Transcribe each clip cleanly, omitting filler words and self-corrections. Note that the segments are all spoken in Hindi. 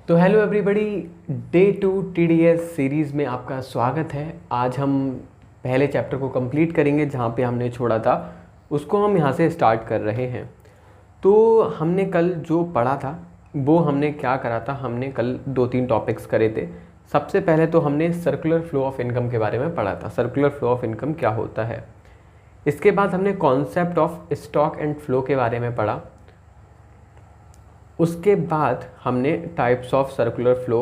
तो hello everybody, day 2 TDS series में आपका स्वागत है। आज हम पहले चैप्टर को कंप्लीट करेंगे, जहाँ पे हमने छोड़ा था उसको हम यहाँ से स्टार्ट कर रहे हैं। तो हमने कल जो पढ़ा था वो हमने क्या करा था, हमने कल 2-3 टॉपिक्स करे थे। सबसे पहले तो हमने सर्कुलर फ्लो ऑफ इनकम के बारे में पढ़ा था, सर्कुलर फ्लो ऑफ इनकम क्या होता है। इसके बाद हमने concept of stock and flow के बारे में पढ़ा। उसके बाद हमने टाइप्स ऑफ सर्कुलर फ्लो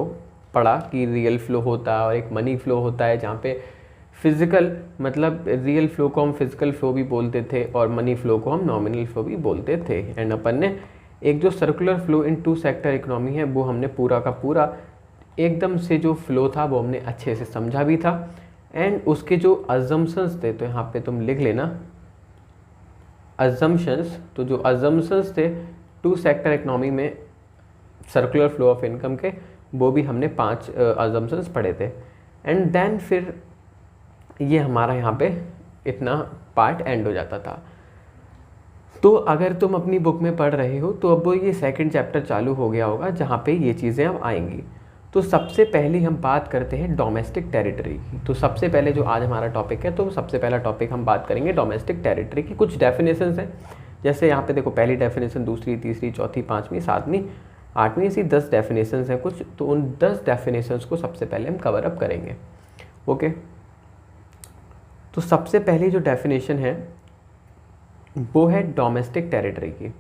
पढ़ा कि रियल फ्लो होता है और एक मनी फ्लो होता है, जहाँ पे फिज़िकल मतलब रियल फ्लो को हम फिज़िकल फ्लो भी बोलते थे और मनी फ्लो को हम नॉमिनल फ्लो भी बोलते थे। एंड अपन ने एक जो circular flow in 2 sector economy है वो हमने पूरा का पूरा एकदम से जो फ्लो था वो हमने अच्छे से समझा भी था। एंड उसके जो अजम्पशंस थे, तो यहाँ पे तुम लिख लेना अजम्पशंस। तो जो अजम्पशंस थे 2 सेक्टर इकोनॉमी में सर्कुलर फ्लो ऑफ इनकम के, वो भी हमने 5 अजम्पशंस पढ़े थे। एंड देन फिर ये हमारा यहाँ पे इतना पार्ट एंड हो जाता था। तो अगर तुम अपनी बुक में पढ़ रहे हो तो अब वो ये सेकंड चैप्टर चालू हो गया होगा, जहाँ पे ये चीज़ें अब आएंगी। तो सबसे पहले हम बात करते हैं डोमेस्टिक टेरिटरी की। तो सबसे पहले जो आज हमारा टॉपिक है, तो सबसे पहला टॉपिक हम बात करेंगे डोमेस्टिक टेरिटरी की। कुछ डेफिनेशंस हैं, जैसे यहाँ पे देखो पहली डेफिनेशन, दूसरी, तीसरी, चौथी, पाँचवीं, सातवीं, आठवीं, ऐसी 10 डेफिनेशंस हैं कुछ। तो उन 10 डेफिनेशंस को सबसे पहले हम कवर अप करेंगे। ओके, तो सबसे पहली जो डेफिनेशन है वो है डोमेस्टिक टेरिटरी की।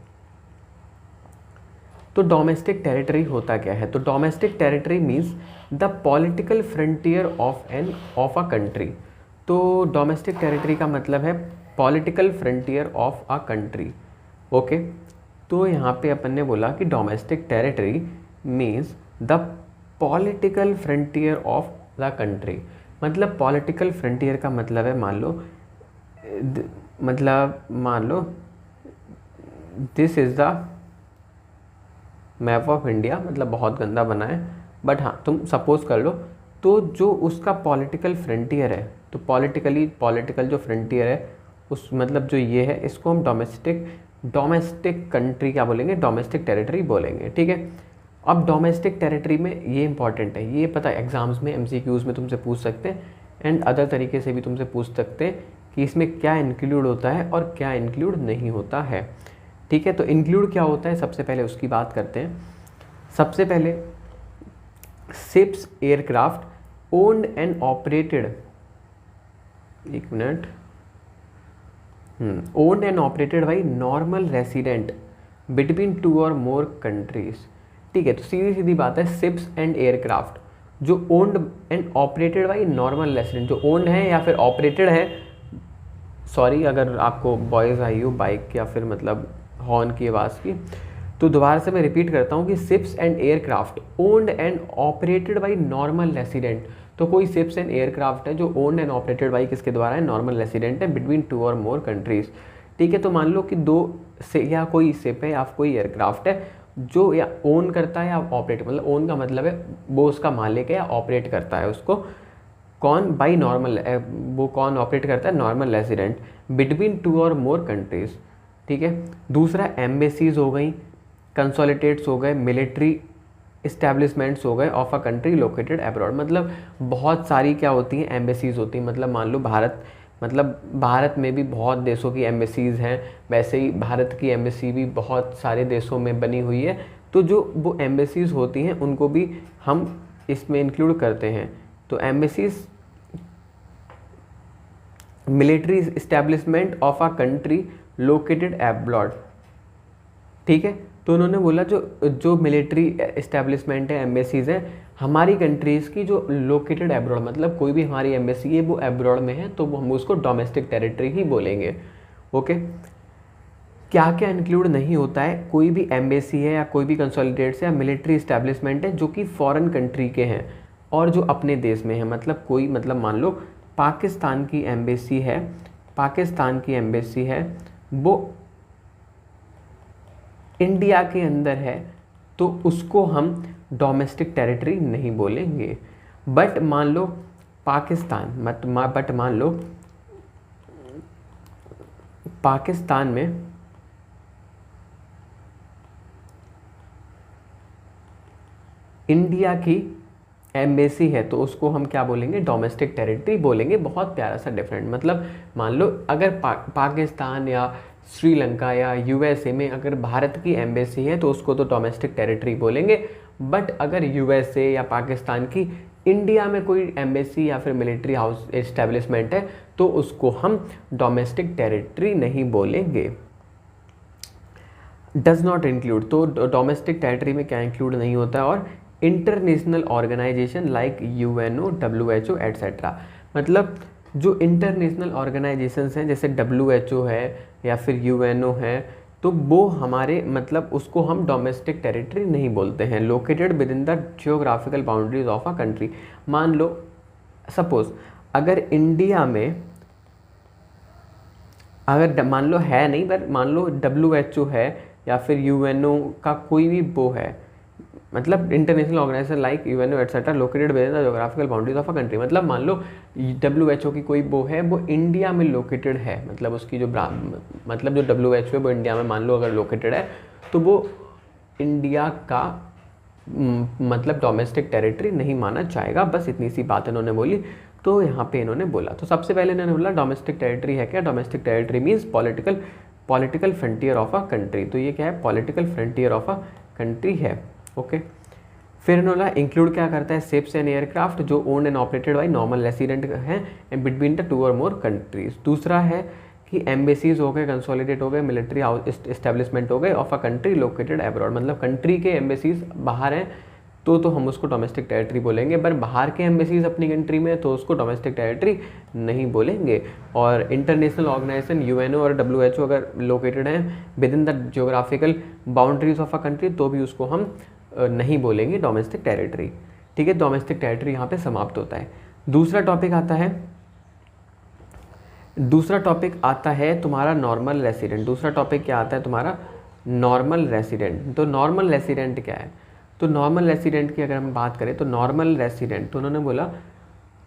तो डोमेस्टिक टेरिटरी होता क्या है? तो domestic territory means the political frontier of a country. तो डोमेस्टिक टेरिटरी का मतलब है political frontier of a country. Okay, तो यहाँ पे अपन ने बोला कि domestic territory means the political frontier of the country. मतलब पॉलिटिकल फ्रंटियर का मतलब है, मान लो this is the map of India. मतलब बहुत गंदा बना है, बट हाँ तुम सपोज कर लो। तो जो उसका पॉलिटिकल फ्रंटियर है, तो पॉलिटिकल जो फ्रंटियर है उस मतलब जो ये है, इसको हम डोमेस्टिक कंट्री क्या बोलेंगे? डोमेस्टिक टेरिटरी बोलेंगे। ठीक है। अब डोमेस्टिक टेरिटरी में ये इंपॉर्टेंट है, ये पता है एग्जाम्स में MCQs में तुमसे पूछ सकते हैं एंड अदर तरीके से भी तुमसे पूछ सकते हैं कि इसमें क्या इंक्लूड होता है और क्या इंक्लूड नहीं होता है। ठीक है, तो इंक्लूड क्या होता है सबसे पहले उसकी बात करते हैं। सबसे पहले ships aircraft owned and operated, एक मिनट, owned and operated by normal resident between 2 और मोर कंट्रीज। ठीक है, तो सीधी सीधी बात है, शिप्स एंड एयरक्राफ्ट जो owned and operated by normal resident, जो ओन्ड है या फिर ऑपरेटेड है, सॉरी अगर आपको वॉइस आई हो बाइक या फिर मतलब हॉर्न की आवाज़ की, तो दोबारा से मैं रिपीट करता हूँ कि ships and aircraft owned and operated by normal resident. तो कोई शिप्स एंड एयरक्राफ्ट है जो ओन्ड एंड ऑपरेटेड बाई किसके द्वारा है? नॉर्मल रेसिडेंट है, बिटवीन 2 और मोर कंट्रीज। ठीक है, तो मान लो कि 2 से या कोई शिप है या कोई एयरक्राफ्ट है जो या ओन करता है या ऑपरेट, मतलब ओन का मतलब है वो उसका मालिक है, या ऑपरेट करता है उसको कौन? बाई नॉर्मल, वो कौन ऑपरेट करता है? नॉर्मल रेसिडेंट, बिटवीन 2 और मोर कंट्रीज। ठीक है। दूसरा एम्बेसीज हो गई, कंसोलिडेट्स हो गए, मिलिट्री इस्टेब्लिशमेंट्स हो गए of a country located abroad. मतलब बहुत सारी क्या होती हैं? एम्बेसीज होती हैं। मतलब मान लो भारत में भी बहुत देशों की एम्बेसीज हैं, वैसे ही भारत की एम्बेसी भी बहुत सारे देशों में बनी हुई है। तो जो वो एम्बेसीज होती हैं उनको भी हम इसमें इंक्लूड करते हैं। तो embassies, military establishment of a country located abroad. ठीक है, तो उन्होंने बोला जो मिलिट्री इस्टेब्लिशमेंट है, एम्बेसीज हैं हमारी कंट्रीज़ की जो लोकेटेड एब्रॉड, मतलब कोई भी हमारी एम्बेसी है वो एब्रॉड में है, तो वो हम उसको डोमेस्टिक टेरिटरी ही बोलेंगे। ओके, क्या क्या इंक्लूड नहीं होता है? कोई भी एम्बेसी है या कोई भी कंसोलिडेट्स है या मिलिट्री इस्टेब्लिशमेंट है जो कि फॉरेन कंट्री के हैं और जो अपने देश में है। मतलब कोई, मतलब मान लो पाकिस्तान की एम्बेसी है, वो इंडिया के अंदर है, तो उसको हम डोमेस्टिक टेरिटरी नहीं बोलेंगे। बट मान लो पाकिस्तान में इंडिया की एम्बेसी है तो उसको हम क्या बोलेंगे, डोमेस्टिक टेरिटरी बोलेंगे। बहुत प्यारा सा डिफरेंट, मतलब मान लो अगर पाकिस्तान या श्रीलंका या यूएसए में अगर भारत की एम्बेसी है तो उसको तो डोमेस्टिक टेरिटरी बोलेंगे, बट अगर यूएसए या पाकिस्तान की इंडिया में कोई एम्बेसी या फिर मिलिट्री हाउस एस्टेब्लिशमेंट है तो उसको हम डोमेस्टिक टेरिटरी नहीं बोलेंगे। डज नॉट इंक्लूड, तो डोमेस्टिक टेरिटरी में क्या इंक्लूड नहीं होता है, और international organization like UNO, WHO etcetera, मतलब जो इंटरनेशनल ऑर्गेनाइजेशंस हैं जैसे डब्ल्यूएचओ है या फिर यूएनओ है, तो वो हमारे मतलब उसको हम डोमेस्टिक टेरिटरी नहीं बोलते हैं। Located within the geographical boundaries of a country, मान लो सपोज अगर इंडिया में अगर मान लो है नहीं, पर मान लो डब्ल्यूएचओ है या फिर यूएनओ का कोई भी वो है, मतलब international organization like UNO etcetera located within the geographical boundaries of a country, मतलब मान लो डब्ल्यूएचओ की कोई वो है, वो इंडिया में लोकेटेड है, मतलब उसकी जो मतलब जो डब्ल्यूएचओ है वो इंडिया में मान लो अगर लोकेटेड है तो वो इंडिया का मतलब डोमेस्टिक टेरिटरी नहीं माना जाएगा। बस इतनी सी बात इन्होंने बोली, तो यहाँ पे इन्होंने बोला, तो सबसे पहले इन्होंने बोला डोमेस्टिक टेरिटरी है क्या, domestic territory means political frontier of a country, तो ये क्या है, political frontier of a country है। ओके, फिर इन्होंने इंक्लूड क्या करता है, शिप्स एंड एयरक्राफ्ट जो owned and operated by normal resident हैं बिटवीन द 2 और मोर कंट्रीज। दूसरा है कि एम्बेसीज हो गए, कंसोलिडेट हो गए, मिलिट्री हाउस इस्टेब्लिशमेंट हो गए of a country located abroad, मतलब कंट्री के एम्बेसीज बाहर हैं तो हम उसको डोमेस्टिक टेरिटरी बोलेंगे, पर बाहर के एम्बेसीज अपनी कंट्री में तो उसको डोमेस्टिक टेरिटरी नहीं बोलेंगे। और इंटरनेशनल ऑर्गेनाइजेशन यूएनओ और डब्ल्यूएचओ अगर लोकेटेड हैं with in the geographical boundaries of a country तो भी उसको हम नहीं बोलेंगे डोमेस्टिक टेरिटरी। ठीक है, डोमेस्टिक टेरिटरी यहाँ पे समाप्त होता है। दूसरा टॉपिक आता है तुम्हारा नॉर्मल रेसिडेंट। दूसरा टॉपिक क्या आता है तुम्हारा, नॉर्मल रेसिडेंट। तो नॉर्मल रेसिडेंट क्या है, तो नॉर्मल रेसिडेंट की अगर हम बात करें तो नॉर्मल रेसिडेंट, तो उन्होंने बोला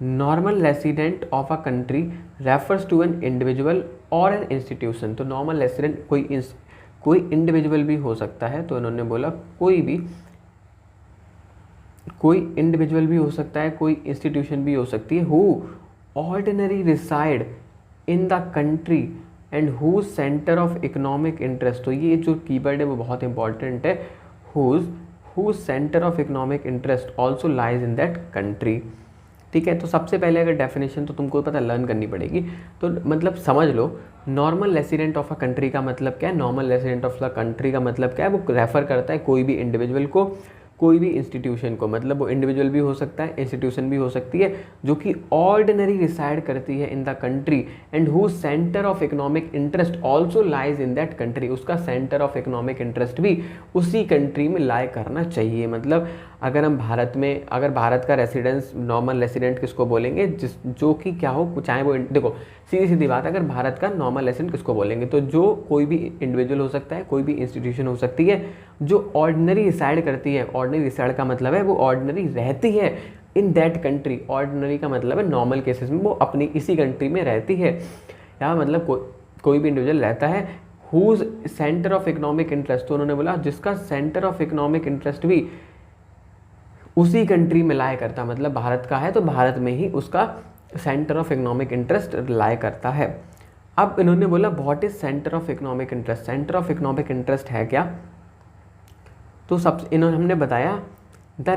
normal resident of a country refers to an individual और एन इंस्टीट्यूशन। तो नॉर्मल रेसिडेंट कोई इंडिविजुअल भी हो सकता है, तो इन्होंने बोला कोई इंडिविजुअल भी हो सकता है, कोई इंस्टीट्यूशन भी हो सकती है, who ordinary reside in the country and who centre of economic interest. तो ये जो कीवर्ड है वो बहुत इंपॉर्टेंट है, who centre of economic interest also lies in that country. ठीक है, तो सबसे पहले अगर डेफिनेशन तो तुमको पता लर्न करनी पड़ेगी, तो मतलब समझ लो normal resident of a country का मतलब क्या है, normal resident of the country का मतलब क्या है, वो रेफर करता है कोई भी इंडिविजुअल को, कोई भी इंस्टीट्यूशन को, मतलब वो इंडिविजुअल भी हो सकता है, इंस्टीट्यूशन भी हो सकती है, जो कि ऑर्डिनरी रिसाइड करती है इन the country and who centre of economic interest also lies in that country. उसका सेंटर ऑफ इकोनॉमिक इंटरेस्ट भी उसी कंट्री में लाई करना चाहिए। मतलब अगर हम अगर भारत का रेसिडेंस नॉर्मल रेसिडेंट किसको बोलेंगे, जो कि क्या हो, चाहे वो देखो सीधी बात, अगर भारत का नॉर्मल रेसिडेंट किसको बोलेंगे, तो जो कोई भी इंडिविजुअल हो सकता है, कोई भी इंस्टीट्यूशन हो सकती है जो ऑर्डिनरी रिसाइड करती है। ऑर्डिनरी रिसाइड का मतलब है वो ऑर्डिनरी रहती है इन दैट कंट्री। ऑर्डिनरी का मतलब है नॉर्मल केसेस में वो अपनी इसी कंट्री में रहती है, या मतलब कोई भी इंडिविजुअल रहता है whose centre of economic interest. तो उन्होंने बोला जिसका सेंटर ऑफ इकोनॉमिक इंटरेस्ट भी उसी कंट्री में लाई करता, मतलब भारत का है तो भारत में ही उसका सेंटर ऑफ इकोनॉमिक इंटरेस्ट लाई करता है। अब इन्होंने बोला what is centre of economic interest. Centre of economic interest है क्या, तो हमने बताया द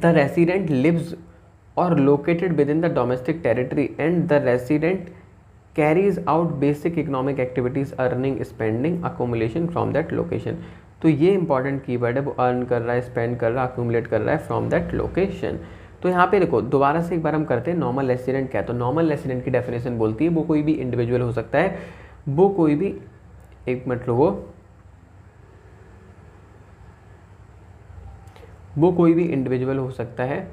रेसिडेंट लिव्स और located within the domestic territory and the resident carries out basic economic activities, earning, spending, accumulation from that location. तो ये इंपॉर्टेंट कीवर्ड है, वो अर्न कर रहा है, स्पेंड कर रहा है, अक्यूमुलेट कर रहा है फ्रॉम दैट लोकेशन। तो यहाँ पे देखो दोबारा से एक बार हम करते हैं नॉर्मल रेसिडेंट क्या है। तो नॉर्मल रेसिडेंट की डेफिनेशन बोलती है वो कोई भी इंडिविजुअल हो सकता है, वो कोई भी एक मतलब वो कोई भी इंडिविजुअल हो सकता है,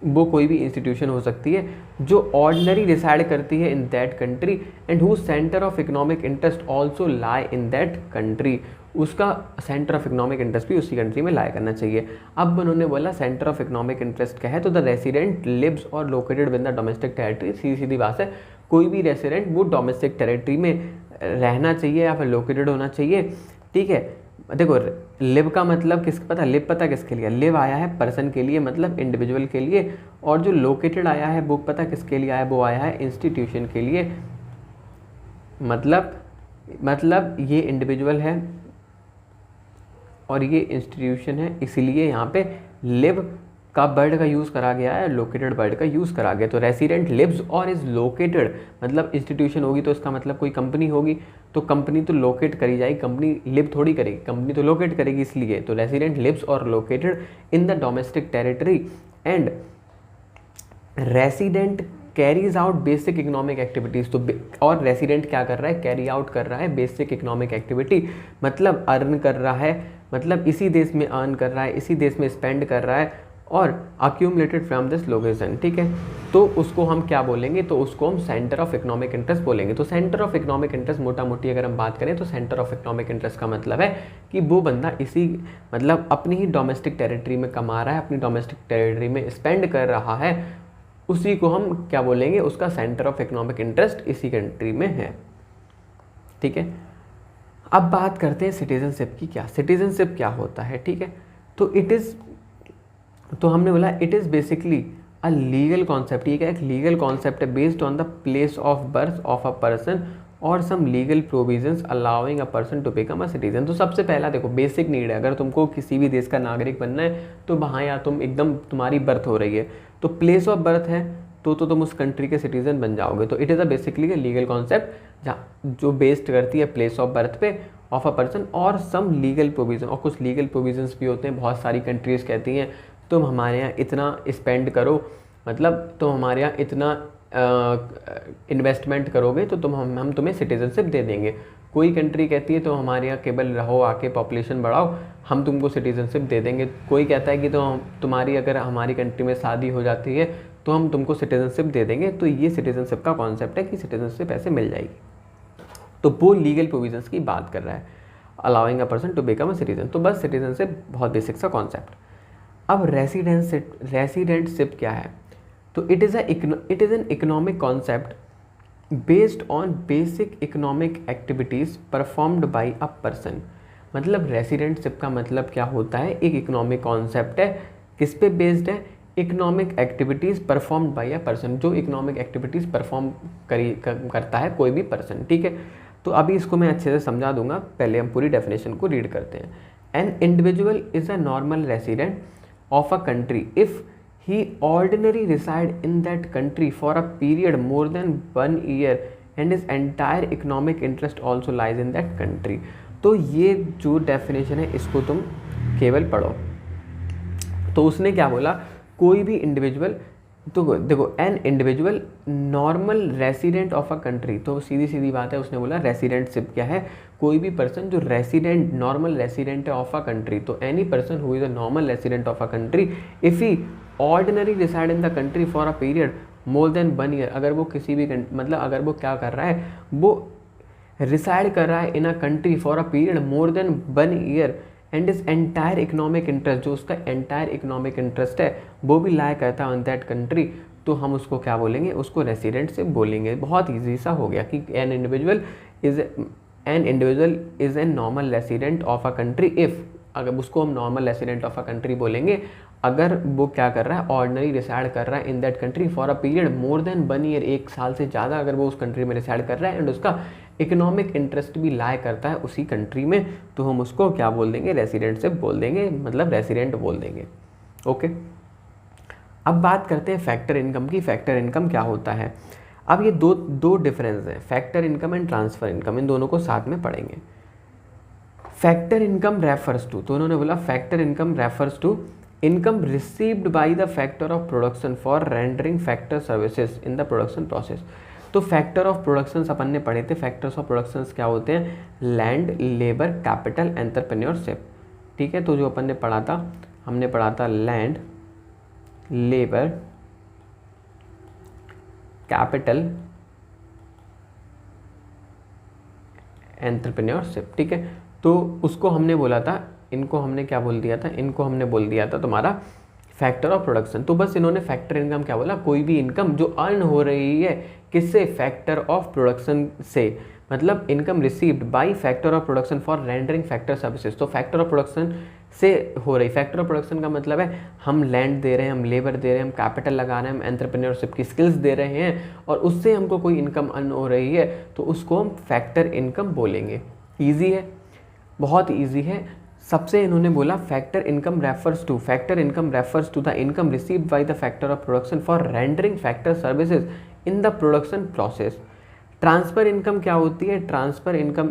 वो कोई भी इंस्टीट्यूशन हो सकती है जो ऑर्डिनरी रिसाइड करती है इन that country and who centre of economic interest also lie in that country. उसका सेंटर ऑफ इकोनॉमिक इंटरेस्ट भी उसी कंट्री में लाई करना चाहिए। अब उन्होंने बोला सेंटर ऑफ इकोनॉमिक इंटरेस्ट क्या है, तो द रेसिडेंट लिव्स और located with the domestic territory. सीधी बात है, कोई भी रेसिडेंट वो डोमेस्टिक टेरिटरी में रहना चाहिए या फिर लोकेटेड होना चाहिए। ठीक है। देखो लिव का मतलब किसका पता, लिव पता किसके लिए, लिव आया है पर्सन के लिए मतलब इंडिविजुअल के लिए, और जो लोकेटेड आया है वो पता किसके लिए आया है, वो आया है इंस्टीट्यूशन के लिए। मतलब ये इंडिविजुअल है और ये इंस्टीट्यूशन है, इसलिए यहाँ पे लिव का वर्ड का यूज़ करा गया है, लोकेटेड वर्ड का यूज़ करा गया। तो रेसिडेंट लिव्स और इज़ लोकेटेड, मतलब इंस्टीट्यूशन होगी तो इसका मतलब कोई कंपनी होगी, तो कंपनी तो लोकेट करी जाएगी, कंपनी लिव थोड़ी करेगी, कंपनी तो लोकेट करेगी, इसलिए तो रेसिडेंट लिव्स और located in the domestic territory and resident carries out basic economic activities. तो और रेसिडेंट क्या कर रहा है, कैरी आउट कर रहा है बेसिक इकोनॉमिक एक्टिविटी, मतलब अर्न कर रहा है, मतलब इसी देश में अर्न कर रहा है, इसी देश में स्पेंड कर रहा है, और अक्यूमुलेटेड फ्रॉम दिस लोकेशन, ठीक है। तो उसको हम क्या बोलेंगे, तो उसको हम सेंटर ऑफ इकोनॉमिक इंटरेस्ट बोलेंगे। तो सेंटर ऑफ इकोनॉमिक इंटरेस्ट मोटा मोटी अगर हम बात करें तो सेंटर ऑफ इकोनॉमिक इंटरेस्ट का मतलब है कि वो बंदा इसी मतलब अपनी ही डोमेस्टिक टेरिटरी में कमा रहा है, अपनी डोमेस्टिक टेरिटरी में स्पेंड कर रहा है, उसी को हम क्या बोलेंगे, उसका सेंटर ऑफ इकोनॉमिक इंटरेस्ट इसी कंट्री में है, ठीक है। अब बात करते हैं सिटीजनशिप की। क्या सिटीजनशिप क्या होता है, ठीक है। तो इट इज़, तो हमने बोला it is basically a legal concept. ये क्या एक लीगल कॉन्सेप्ट है based on the place of birth of a person और some legal provisions allowing a person to become a citizen. तो सबसे पहला देखो बेसिक नीड है, अगर तुमको किसी भी देश का नागरिक बनना है तो वहाँ या तुम एकदम तुम्हारी बर्थ हो रही है तो प्लेस ऑफ बर्थ है तो तुम उस कंट्री के सिटीजन बन जाओगे। तो it is a basically legal concept जहाँ जो बेस्ड करती है प्लेस ऑफ बर्थ पे ऑफ अ पर्सन और सम लीगल प्रोविजन, और कुछ लीगल प्रोविजंस भी होते हैं। बहुत सारी कंट्रीज़ कहती हैं तुम हमारे यहाँ इतना स्पेंड करो, मतलब तुम हमारे यहाँ इतना इन्वेस्टमेंट करोगे तो हम तुम्हें सिटीजनशिप दे देंगे। कोई कंट्री कहती है तो हमारे यहाँ केवल रहो आके पॉपुलेशन बढ़ाओ, हम तुमको सिटीजनशिप दे देंगे। कोई कहता है कि तो तुम्हारी अगर हमारी कंट्री में शादी हो जाती है तो हम तुमको सिटीजनशिप दे देंगे। तो ये सिटीजनशिप का कॉन्सेप्ट है कि सिटीजनशिप ऐसे मिल जाएगी। तो वो लीगल प्रोविजंस की बात कर रहा है, allowing a person to become a citizen. तो बस सिटीजनशिप बहुत बेसिक सा कॉन्सेप्ट। अब रेसिडेंटशिप क्या है, तो it is an economic concept based on basic economic activities performed by a person. मतलब रेसिडेंटशिप का मतलब क्या होता है, एक इकोनॉमिक कॉन्सेप्ट है, किस पे बेस्ड है, economic activities performed by a person, जो इकोनॉमिक एक्टिविटीज़ परफॉर्म करता है कोई भी पर्सन, ठीक है। तो अभी इसको मैं अच्छे से समझा दूंगा, पहले हम पूरी डेफिनेशन को रीड करते हैं। An individual is a normal resident of a country if he ordinarily reside in that country for a period more than 1 year and his entire economic interest also lies in that country। तो ये जो डेफिनेशन है इसको तुम केवल पढ़ो। तो उसने क्या बोला, कोई भी इंडिविजुअल, तो देखो an individual normal resident of a country, तो सीधी सीधी बात है, उसने बोला रेसिडेंटशिप क्या है, कोई भी पर्सन जो रेसिडेंट नॉर्मल रेसिडेंट है ऑफ अ कंट्री। तो any person who is a normal resident of a country if he ordinary reside in the country for a period more than 1 year, अगर वो किसी भी मतलब अगर वो क्या कर रहा है, वो रिसाइड कर रहा है in a country for a period more than 1 year and is entire economic interest, जो उसका एंटायर इकोनॉमिक इंटरेस्ट है वो भी लाया करता है ऑन दैट कंट्री, तो हम उसको क्या बोलेंगे, उसको रेसिडेंट से बोलेंगे। बहुत ईजी सा हो गया कि an individual is an normal resident of a country if, अगर उसको हम normal resident of a country बोलेंगे अगर वो क्या कर रहा है, ऑर्डिनरी रिसाइड कर रहा है इन that country for a period more than 1 year, 1 साल से ज़्यादा अगर वो उस कंट्री में रिसाइड कर रहा है एंड उसका इकोनॉमिक इंटरेस्ट भी लाया करता है उसी कंट्री में, तो हम उसको क्या बोल देंगे, रेसिडेंटशिप बोल देंगे, मतलब रेसिडेंट बोल देंगे। ओके, अब बात करते हैं फैक्टर इनकम की। फैक्टर इनकम क्या होता है, अब ये दो डिफरेंस है, factor income and transfer income, इन दोनों को साथ में पढ़ेंगे। फैक्टर इनकम रेफर्स टू, तो उन्होंने बोला factor income refers to income received by the factor of production for rendering factor services in the production process. तो फैक्टर ऑफ प्रोडक्शन अपन ने पढ़े थे, फैक्टर्स ऑफ प्रोडक्शन क्या होते हैं, लैंड, लेबर, कैपिटल, एंटरप्रेन्योरशिप, ठीक है। तो जो अपन ने पढ़ा था, हमने पढ़ा था लैंड, लेबर, कैपिटल, एंटरप्रेन्योरशिप, ठीक है। तो उसको हमने बोला था, इनको हमने क्या बोल दिया था, इनको हमने बोल दिया था तुम्हारा फैक्टर ऑफ प्रोडक्शन। तो बस इन्होंने फैक्टर इनकम क्या बोला, कोई भी इनकम जो अर्न हो रही है किससे, फैक्टर ऑफ प्रोडक्शन से, मतलब income received by factor of production for rendering factor services. तो फैक्टर ऑफ प्रोडक्शन से हो रही, फैक्टर ऑफ प्रोडक्शन का मतलब है हम लैंड दे रहे हैं, हम लेबर दे रहे हैं, हम कैपिटल लगा रहे हैं, हम एंटरप्रेन्योरशिप की स्किल्स दे रहे हैं और उससे हमको कोई इनकम अर्न हो रही है तो उसको हम फैक्टर इनकम बोलेंगे। ईजी है, बहुत ईजी है। सबसे इन्होंने बोला factor income refers to the income received by the factor of production for rendering factor services in the production process. Transfer income क्या होती है, transfer income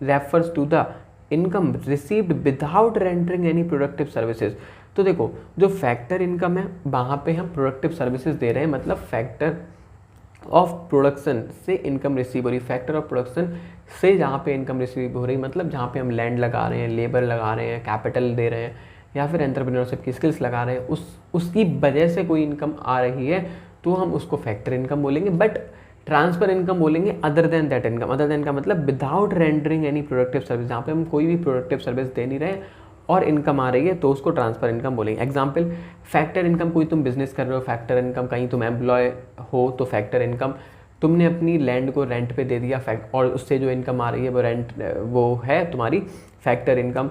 refers to the income received without rendering any productive services. तो देखो जो फैक्टर इनकम है वहाँ पे हम प्रोडक्टिव सर्विसेज दे रहे हैं, मतलब फैक्टर ऑफ प्रोडक्शन से इनकम रिसीव हो रही, फैक्टर ऑफ प्रोडक्शन से जहाँ पे इनकम रिसीव हो रही, मतलब जहाँ पे हम लैंड लगा रहे हैं, लेबर लगा रहे हैं, कैपिटल दे रहे हैं या फिर एंटरप्रेन्योरशिप की स्किल्स लगा रहे हैं, उसकी वजह से कोई इनकम आ रही है तो हम उसको फैक्टर इनकम बोलेंगे। बट ट्रांसफर इनकम बोलेंगे other than that income. Other than का मतलब without rendering any productive service, जहाँ पे हम कोई भी प्रोडक्टिव सर्विस दे नहीं रहे और इनकम आ रही है तो उसको ट्रांसफर इनकम बोलेंगे। एग्जाम्पल, फैक्टर इनकम कोई तुम बिजनेस कर रहे हो, फैक्टर इनकम कहीं तुम एम्प्लॉय हो तो फैक्टर इनकम तुमने अपनी लैंड को रेंट पे दे दिया और उससे जो इनकम आ रही है वो रेंट वो है तुम्हारी फैक्टर इनकम।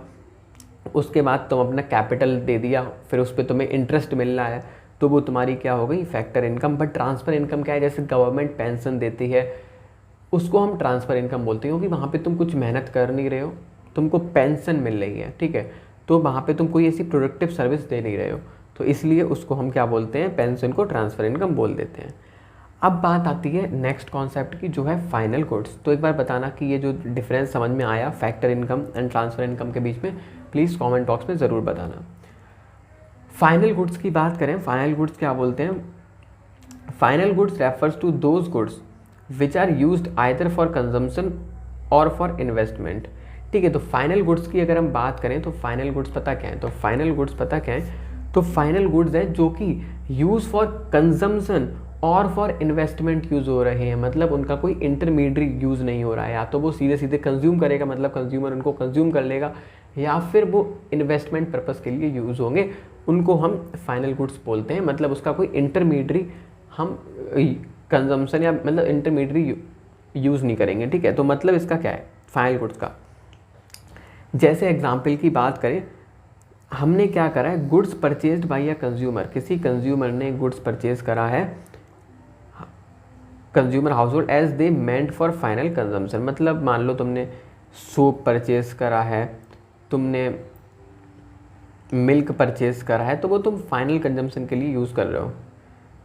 उसके बाद तुम अपना कैपिटल दे दिया, फिर उस पर तुम्हें इंटरेस्ट मिल रहा है तो वो तुम्हारी क्या हो गई, factor income. But transfer income क्या है, जैसे गवर्नमेंट पेंशन देती है उसको हम ट्रांसफर इनकम बोलते हैं, क्योंकि वहाँ पे तुम कुछ मेहनत कर नहीं रहे हो, तुमको पेंशन मिल रही है, ठीक है, तो वहाँ पे तुम कोई ऐसी प्रोडक्टिव सर्विस दे नहीं रहे हो, तो इसलिए उसको हम क्या बोलते हैं, पेंशन को ट्रांसफर इनकम बोल देते हैं। अब बात आती है नेक्स्ट कॉन्सेप्ट की जो है फाइनल गुड्स। तो एक बार बताना कि ये जो डिफरेंस समझ में आया factor income and transfer income के बीच में, प्लीज़ कमेंट बॉक्स में ज़रूर बताना। फाइनल गुड्स की बात करें, फाइनल गुड्स क्या बोलते हैं, final goods refers to those goods which are used either for consumption और फॉर इन्वेस्टमेंट। ठीक है, तो फाइनल गुड्स की अगर हम बात करें तो फाइनल गुड्स पता क्या है, तो फाइनल गुड्स पता क्या है, तो फाइनल गुड्स है जो कि यूज़ फॉर कंजम्पशन और फॉर इन्वेस्टमेंट यूज़ हो रहे हैं, मतलब उनका कोई इंटरमीडिएट यूज़ नहीं हो रहा है, या तो वो सीधे सीधे कंज्यूम करेगा, मतलब कंज्यूमर उनको कंज्यूम कर लेगा, या फिर वो इन्वेस्टमेंट पर्पस के लिए यूज़ होंगे, उनको हम फाइनल गुड्स बोलते हैं। मतलब उसका कोई इंटरमीडिएट हम कंजम्पशन या मतलब इंटरमीडिएट यूज़ नहीं करेंगे। ठीक है, तो मतलब इसका क्या है फाइनल गुड्स का, जैसे एग्जाम्पल की बात करें, हमने क्या करा है, goods purchased by a consumer, किसी कंज्यूमर ने गुड्स परचेज करा है consumer household as they meant for final consumption. मतलब मान लो तुमने सोप परचेज करा है, तुमने मिल्क परचेज करा है, तो वो तुम फाइनल कंजम्पशन के लिए यूज़ कर रहे हो,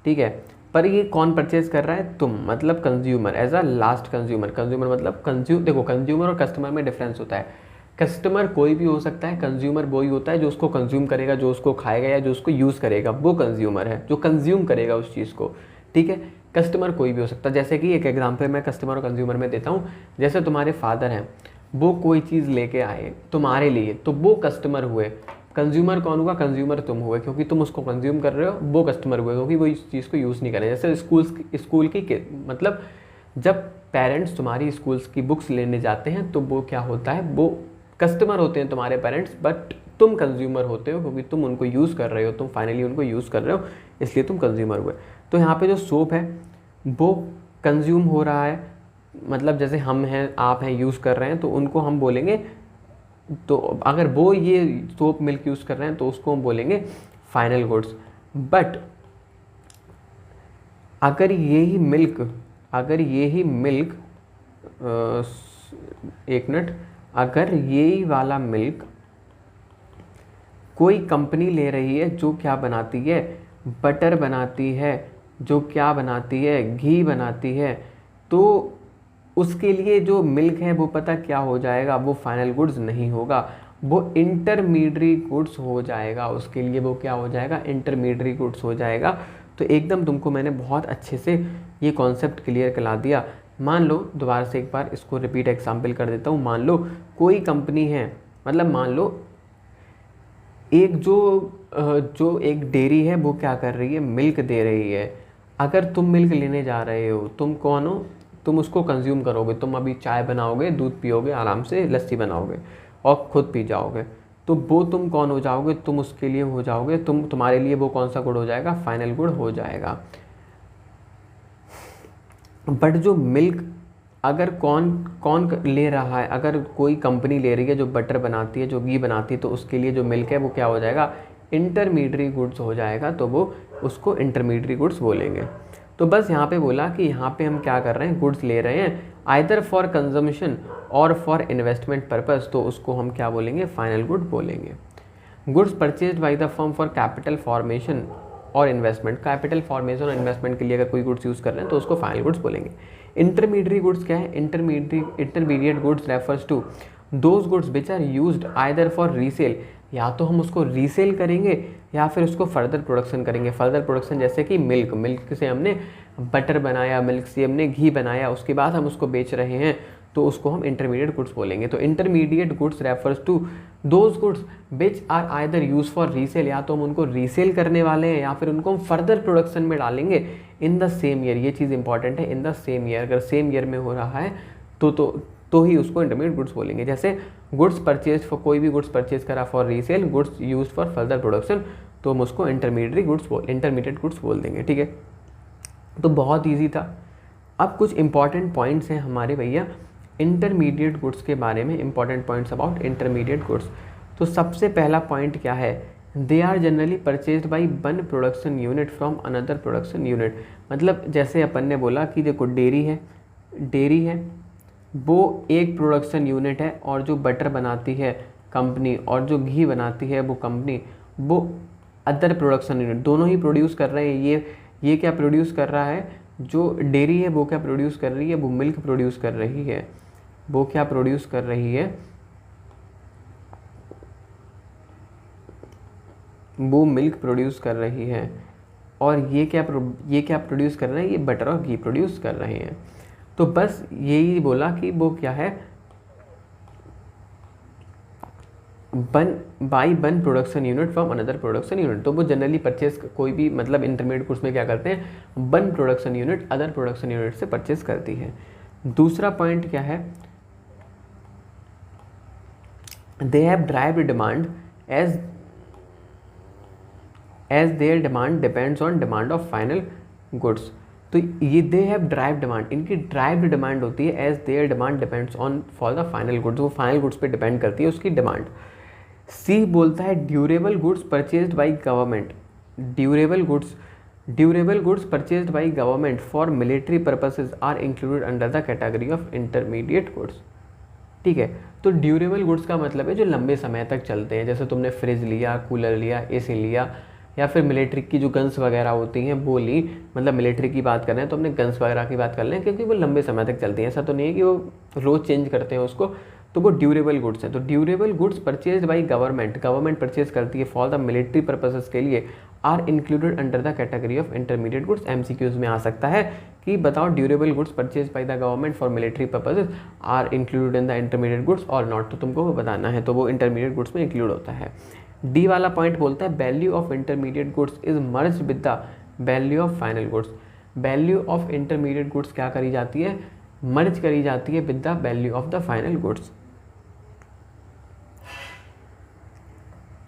ठीक है। पर ये कौन परचेज कर रहा है, तुम, मतलब consumer as a last consumer. Consumer मतलब देखो कंज्यूमर और कस्टमर में डिफरेंस होता है। कस्टमर कोई भी हो सकता है, कंज्यूमर वही होता है जो उसको कंज्यूम करेगा, जो उसको खाएगा या जो उसको यूज़ करेगा, वो कंज्यूमर है, जो कंज्यूम करेगा उस चीज़ को, ठीक है। कस्टमर कोई भी हो सकता है, जैसे कि एक एग्जांपल मैं कस्टमर और कंज्यूमर में देता हूँ। जैसे तुम्हारे फादर हैं, वो कोई चीज़ लेके आए तुम्हारे लिए, तो वो कस्टमर हुए। कंज्यूमर कौन हुआ, कंज्यूमर तुम हुए, क्योंकि तुम उसको कंज्यूम कर रहे हो। वो कस्टमर हुए क्योंकि वो इस चीज़ को यूज़ नहीं कर रहे। जैसे स्कूल की मतलब जब पेरेंट्स तुम्हारी स्कूल्स की बुक्स लेने जाते हैं तो वो क्या होता है, वो कस्टमर होते हैं तुम्हारे पेरेंट्स, बट तुम कंज्यूमर होते हो क्योंकि तुम उनको यूज़ कर रहे हो, तुम फाइनली उनको यूज़ कर रहे हो, इसलिए तुम कंज्यूमर हुए। तो यहाँ पे जो सोप है वो कंज्यूम हो रहा है, मतलब जैसे हम हैं, आप हैं, यूज़ कर रहे हैं, तो उनको हम बोलेंगे, तो अगर वो ये सोप मिल्क यूज़ कर रहे हैं तो उसको हम बोलेंगे फाइनल गुड्स। बट अगर यही मिल्क एक मिनट, अगर यही वाला मिल्क कोई कंपनी ले रही है जो क्या बनाती है, बटर बनाती है, जो क्या बनाती है, घी बनाती है, तो उसके लिए जो मिल्क है वो पता क्या हो जाएगा, वो फाइनल गुड्स नहीं होगा, वो इंटरमीडिएटरी गुड्स हो जाएगा। उसके लिए वो क्या हो जाएगा, इंटरमीडिएटरी गुड्स हो जाएगा। तो एकदम तुमको मैंने बहुत अच्छे से ये कॉन्सेप्ट क्लियर करा दिया। मान लो, दोबारा से एक बार इसको रिपीट एग्जाम्पल कर देता हूँ। मान लो कोई कंपनी है, मतलब मान लो एक जो एक डेयरी है वो क्या कर रही है, मिल्क दे रही है। अगर तुम मिल्क लेने जा रहे हो, तुम कौन हो, तुम उसको कंज्यूम करोगे, तुम अभी चाय बनाओगे, दूध पियोगे, आराम से लस्सी बनाओगे और खुद पी जाओगे। तो वो तुम कौन हो जाओगे, तुम उसके लिए हो जाओगे, तुम्हारे लिए वो कौन सा गुड हो जाएगा, फाइनल गुड हो जाएगा। बट जो मिल्क अगर कौन कौन ले रहा है, अगर कोई कंपनी ले रही है जो बटर बनाती है, जो घी बनाती है, तो उसके लिए जो मिल्क है वो क्या हो जाएगा, इंटरमीडिएटरी गुड्स हो जाएगा, तो वो उसको इंटरमीडिएटरी गुड्स बोलेंगे। तो बस यहाँ पे बोला कि यहाँ पे हम क्या कर रहे हैं, गुड्स ले रहे हैं आइदर फॉर कंजम्पशन और फॉर इन्वेस्टमेंट पर्पस, तो उसको हम क्या बोलेंगे, फाइनल गुड बोलेंगे। Goods purchased by the firm for capital formation और इन्वेस्टमेंट, कैपिटल फॉर्मेशन और इन्वेस्टमेंट के लिए अगर कोई गुड्स यूज़ कर रहे हैं तो उसको फाइनल गुड्स बोलेंगे। इंटरमीडिएटरी गुड्स क्या है, intermediate goods refers to those goods which are used either for resale, या तो हम उसको रीसेल करेंगे या फिर उसको फर्दर प्रोडक्शन करेंगे। फर्दर प्रोडक्शन जैसे कि मिल्क से हमने बटर बनाया, मिल्क से हमने घी बनाया, उसके बाद हम उसको बेच रहे हैं, तो उसको हम इंटरमीडिएट गुड्स बोलेंगे। तो intermediate goods refers to those goods which are either use for resale, या तो हम उनको रीसेल करने वाले हैं या फिर उनको हम फर्दर प्रोडक्शन में डालेंगे इन द सेम ईयर। ये चीज़ इंपॉर्टेंट है, इन द सेम ईयर, अगर सेम ईयर में हो रहा है तो ही उसको इंटरमीडिएट गुड्स बोलेंगे। जैसे गुड्स परचेज फॉर, कोई भी गुड्स परचेज करा for resale, goods use for further production, तो हम उसको इंटरमीडिएट गुड्स बोल देंगे। ठीक है, तो बहुत ईजी था। अब कुछ इंपॉर्टेंट पॉइंट्स हैं हमारे भैया इंटरमीडिएट गुड्स के बारे में, important points about intermediate goods. तो सबसे पहला पॉइंट क्या है, they are generally purchased by one production unit from another production unit. मतलब जैसे अपन ने बोला कि देखो डेयरी है वो एक प्रोडक्शन यूनिट है, और जो बटर बनाती है कंपनी और जो घी बनाती है वो कंपनी, वो अदर प्रोडक्शन यूनिट, दोनों ही प्रोड्यूस कर रहे हैं। ये क्या प्रोड्यूस कर रहा है, जो डेयरी है वो क्या प्रोड्यूस कर रही है, वो मिल्क प्रोड्यूस कर रही है, वो क्या प्रोड्यूस कर रही है, वो मिल्क प्रोड्यूस कर रही है, और ये क्या प्रोड्यूस कर रहे हैं, ये बटर और घी प्रोड्यूस कर रहे हैं। तो बस यही बोला कि वो क्या है, by one production unit from another production unit. तो वो जनरली परचेज, कोई भी मतलब इंटरमीडिएट गुड्स में क्या करते हैं, one production unit other production unit से परचेज करती है। दूसरा पॉइंट क्या है, they have derived demand as their demand depends on demand of final goods. तो ये दे हैव ड्राइव डिमांड, इनकी ड्राइव डिमांड होती है as their demand depends on for the final goods, वो फाइनल गुड्स पे डिपेंड करती है उसकी डिमांड। सी बोलता है durable goods purchased by government, durable goods purchased by government for military purposes are included under the category of intermediate goods. ठीक है, तो ड्यूरेबल गुड्स का मतलब है जो लंबे समय तक चलते हैं, जैसे तुमने फ्रिज लिया, कूलर लिया, एसी लिया, या फिर मिलिट्री की जो गन्स वगैरह होती हैं वो ली, मतलब मिलिट्री की बात कर रहे हैं तो हमने गन्स वगैरह की बात कर रहे हैं, क्योंकि वो लंबे समय तक चलती हैं। ऐसा तो नहीं है कि वो रोज़ चेंज करते हैं उसको, तो वो ड्यूरेबल गुड्स हैं। तो durable goods purchase by government purchase करती है फॉर द मिलिट्री पर्पसेस के लिए, are included under the category of intermediate goods. MCQs में आ सकता है कि बताओ durable goods purchase by the government for military purposes are included in the intermediate goods और नॉट, तो तुमको वो बताना है, तो वो इंटरमीडिएट गुड्स में इंक्लूड होता है। डी वाला पॉइंट बोलता है value of intermediate goods is merge with the value of final goods. Value of intermediate goods क्या करी जाती है, मर्ज करी जाती है with the value of the final goods.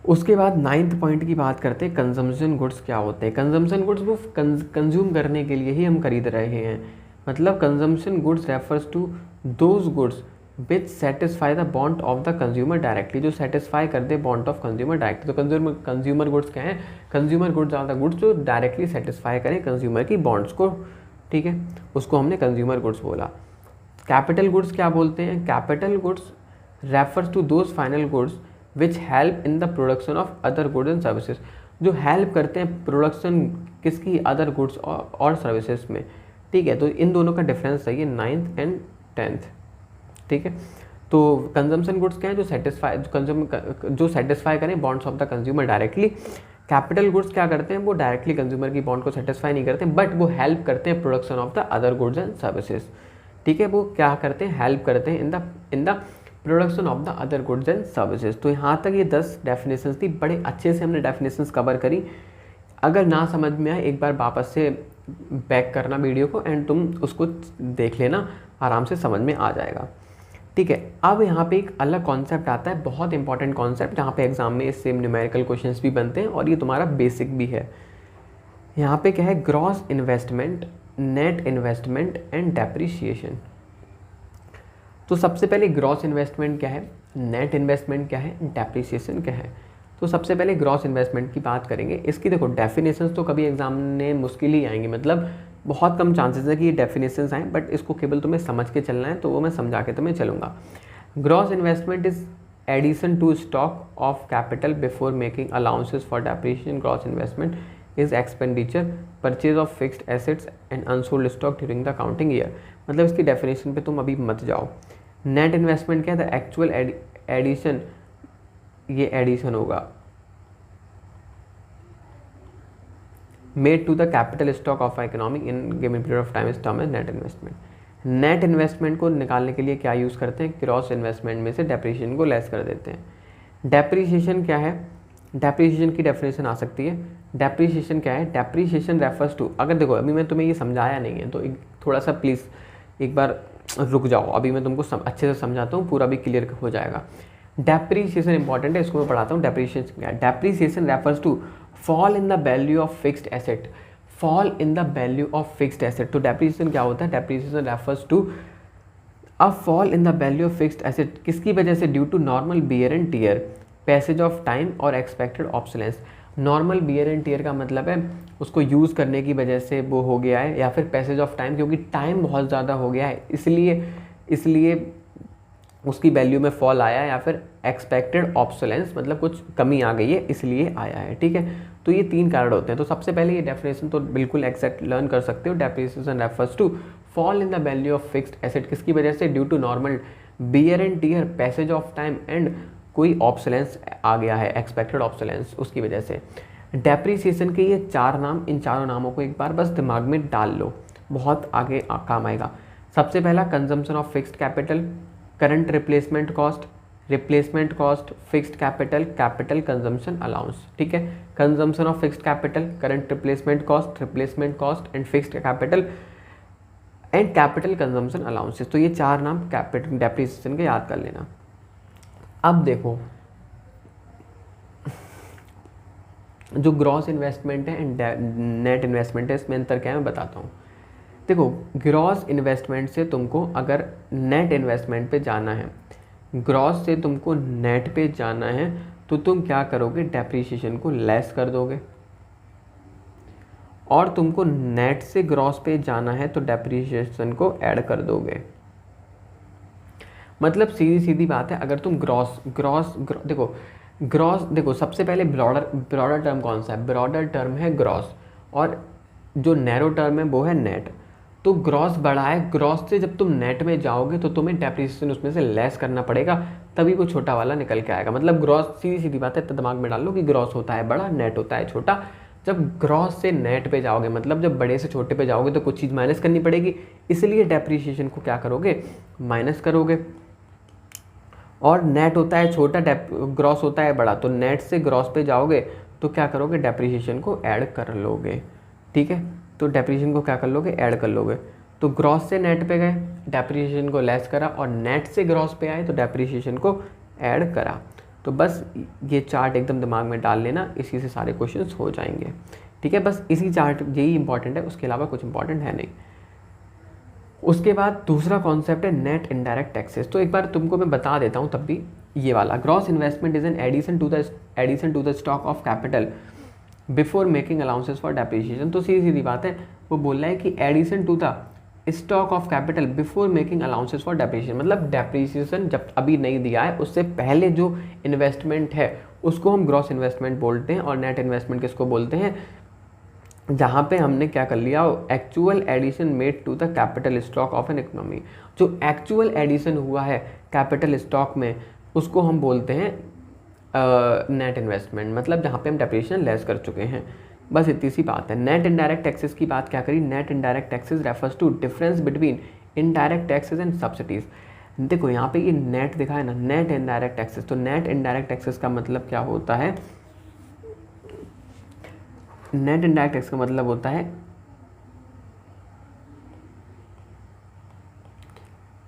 उसके बाद 9th पॉइंट की बात करते हैं, कंजम्पशन गुड्स क्या होते हैं। कंजम्पशन गुड्स वो कंज्यूम करने के लिए ही हम खरीद रहे हैं, मतलब consumption goods refers to those goods which satisfy the want of the consumer directly, जो सेटिस्फाई कर दे बॉन्ट ऑफ कंज्यूमर डायरेक्टली। तो कंज्यूमर गुड्स क्या है, consumer goods are the goods जो डायरेक्टली सेटिस्फाई करें कंज्यूमर की बॉन्ड्स को। ठीक है, उसको हमने कंज्यूमर गुड्स बोला। कैपिटल गुड्स क्या बोलते हैं, capital goods refers to those final goods which help in the production of other goods and services, जो हेल्प करते हैं प्रोडक्शन किसकी, अदर गुड्स और सर्विसेज में। ठीक है, तो इन दोनों का डिफरेंस चाहिए 9th एंड 10th। ठीक है, तो कंजम्पशन गुड्स क्या है, जो सेटिस्फाई करें bonds of the consumer directly. Capital goods क्या करते हैं, वो डायरेक्टली कंज्यूमर की बॉन्ड को सेटिस्फाई नहीं करते, बट वो हेल्प करते हैं production of the other goods and services. ठीक है, वो क्या करते हैं, हेल्प करते हैं इन the production of the other goods and services. तो यहाँ तक ये 10 डेफिनेशंस थी, बड़े अच्छे से हमने डेफिनेशंस कवर करी। अगर ना समझ में आए एक बार वापस से बैक करना वीडियो को एंड तुम उसको देख लेना, आराम से समझ में आ जाएगा। ठीक है, अब यहाँ पे एक अलग कॉन्सेप्ट आता है, बहुत इंपॉर्टेंट कॉन्सेप्ट, जहाँ पे एग्जाम में सेम न्यूमेरिकल क्वेश्चंस भी बनते हैं और ये तुम्हारा बेसिक भी है। यहाँ पे क्या है, gross investment, net investment and depreciation. तो सबसे पहले ग्रॉस इन्वेस्टमेंट क्या है, नेट इन्वेस्टमेंट क्या है, डेप्रिसिएशन क्या है। तो सबसे पहले ग्रॉस इन्वेस्टमेंट की बात करेंगे। इसकी देखो डेफिनेशंस तो कभी एग्जाम में मुश्किल ही आएंगे, मतलब बहुत कम चांसेस है कि ये डेफिनेशंस आएँ, बट इसको केवल तुम्हें समझ के चलना है, तो वो मैं समझा के तुम्हें चलूँगा। Gross investment is addition to stock of capital before making allowances for depreciation. Gross investment is expenditure purchase of fixed assets and unsold stock during the accounting year. मतलब इसकी डेफिनेशन पे तुम अभी मत जाओ। नेट इन्वेस्टमेंट क्या है, द एक्चुअल एडिशन, ये एडिशन होगा made to the capital stock of economy in given period of time is term as net investment. Net investment को निकालने के लिए क्या यूज़ करते हैं, क्रॉस इन्वेस्टमेंट में से डेप्रिसिएशन को लेस कर देते हैं। डेप्रिसिएशन क्या है, डेप्रिसिएशन की डेफिनेशन आ सकती है। डेप्रिसिएशन क्या है, डेप्रिसिएशन रेफर्स टू, अगर देखो अभी मैं तुम्हें ये समझाया नहीं है तो थोड़ा सा प्लीज़ एक बार रुक जाओ, अभी मैं तुमको अच्छे से समझाता हूँ, पूरा भी क्लियर हो जाएगा। डेप्रिसिएशन इंपॉर्टेंट है, इसको मैं पढ़ाता हूँ। डेप्रिसिएशन क्या है, depreciation refers to fall in the value of fixed asset, fall in the value of fixed asset. तो डेप्रिसिएशन क्या होता है, depreciation refers to a fall in the value of fixed asset, किसकी वजह से, due to normal wear and tear, passage of time और expected obsolescence. Normal wear and tear का मतलब है उसको यूज़ करने की वजह से वो हो गया है, या फिर पैसेज ऑफ टाइम, क्योंकि टाइम बहुत ज़्यादा हो गया है इसलिए उसकी वैल्यू में फॉल आया है, या फिर एक्सपेक्टेड ऑब्सोलेंस मतलब कुछ कमी आ गई है इसलिए आया है। ठीक है, तो ये 3 कारण होते हैं। तो सबसे पहले ये डेफिनेशन तो बिल्कुल एक्जैक्ट लर्न कर सकते हो। Depreciation refers to fall in the value of fixed asset, किसकी वजह से, due to normal wear and tear, passage of time and कोई ऑब्सोलेंस आ गया है, एक्सपेक्टेड ऑब्सोलेंस, उसकी वजह से। डेप्रिसिएशन के ये 4 नाम, इन चारों नामों को एक बार बस दिमाग में डाल लो, बहुत आगे काम आएगा। सबसे पहला consumption of fixed capital, current replacement cost, fixed capital, capital consumption allowance. ठीक है, consumption of fixed capital, current replacement cost and fixed capital and capital consumption allowances. तो ये 4 नाम कैपिटल डेप्रिसिएशन के याद कर लेना। अब देखो जो ग्रॉस इन्वेस्टमेंट है एंड नेट इन्वेस्टमेंट है, इसमें अंतर क्या है मैं बताता हूँ। देखो ग्रॉस इन्वेस्टमेंट से तुमको अगर नेट इन्वेस्टमेंट पे जाना है, ग्रॉस से तुमको नेट पे जाना है, तो तुम क्या करोगे, डेप्रिसिएशन को लेस कर दोगे। और तुमको नेट से ग्रॉस पे जाना है तो डेप्रिसिएशन को ऐड कर दोगे। मतलब सीधी सीधी बात है, अगर तुम देखो सबसे पहले ब्रॉडर टर्म कौन सा है, ब्रॉडर टर्म है ग्रॉस, और जो नैरो टर्म है वो है नेट। तो ग्रॉस बड़ा है, ग्रॉस से जब तुम नेट में जाओगे तो तुम्हें डेप्रिसिएशन उसमें से लेस करना पड़ेगा, तभी वो छोटा वाला निकल के आएगा। मतलब ग्रॉस, सीधी सीधी बात है, तो दिमाग में डाल लो कि ग्रॉस होता है बड़ा, नेट होता है छोटा। जब ग्रॉस से नेट पे जाओगे, मतलब जब बड़े से छोटे पे जाओगे, तो कुछ चीज़ माइनस करनी पड़ेगी, इसलिए डेप्रिसिएशन को क्या करोगे, माइनस करोगे। और नेट होता है छोटा, ग्रॉस होता है बड़ा, तो नेट से ग्रॉस पे जाओगे तो क्या करोगे, डेप्रिसिएशन को ऐड कर लोगे। ठीक है, तो डेप्रिसिएशन को क्या कर लोगे, ऐड कर लोगे। तो ग्रॉस से नेट पे गए, डेप्रिसिएशन को लेस करा, और नेट से ग्रॉस पे आए तो डेप्रिसिएशन को ऐड करा। तो बस ये चार्ट एकदम दिमाग में डाल लेना, इसी से सारे क्वेश्चंस हो जाएंगे। ठीक है, बस इसी चार्ट यही इंपॉर्टेंट है, उसके अलावा कुछ इंपॉर्टेंट है नहीं। उसके बाद दूसरा कॉन्सेप्ट है नेट इनडायरेक्ट टैक्सेस। तो एक बार तुमको मैं बता देता हूँ तब भी, ये वाला gross investment is an addition to the stock of capital before making allowances for depreciation. तो सीधी सीधी बात है, वो बोल रहा है कि addition to the stock of capital before making allowances for depreciation, मतलब डेप्रिसिएशन जब अभी नहीं दिया है उससे पहले जो इन्वेस्टमेंट है उसको हम ग्रॉस इन्वेस्टमेंट बोलते हैं। और नेट इन्वेस्टमेंट किसको बोलते हैं, जहाँ पे हमने क्या कर लिया, actual addition made to the capital stock of an economy. जो एक्चुअल एडिशन हुआ है कैपिटल स्टॉक में, उसको हम बोलते हैं नेट इन्वेस्टमेंट, मतलब जहाँ पे हम डेप्रिसिएशन लेस कर चुके हैं। बस इतनी सी बात है। नेट इनडायरेक्ट टैक्सेस की बात क्या करी, net indirect taxes refers to difference between indirect taxes and subsidies. देखो यहाँ पे ये नेट दिखा है ना, नेट इनडायरेक्ट टैक्सेस। तो नेट इनडायरेक्ट टैक्सेस का मतलब क्या होता है, नेट इनडायरेक्ट टैक्स का मतलब होता है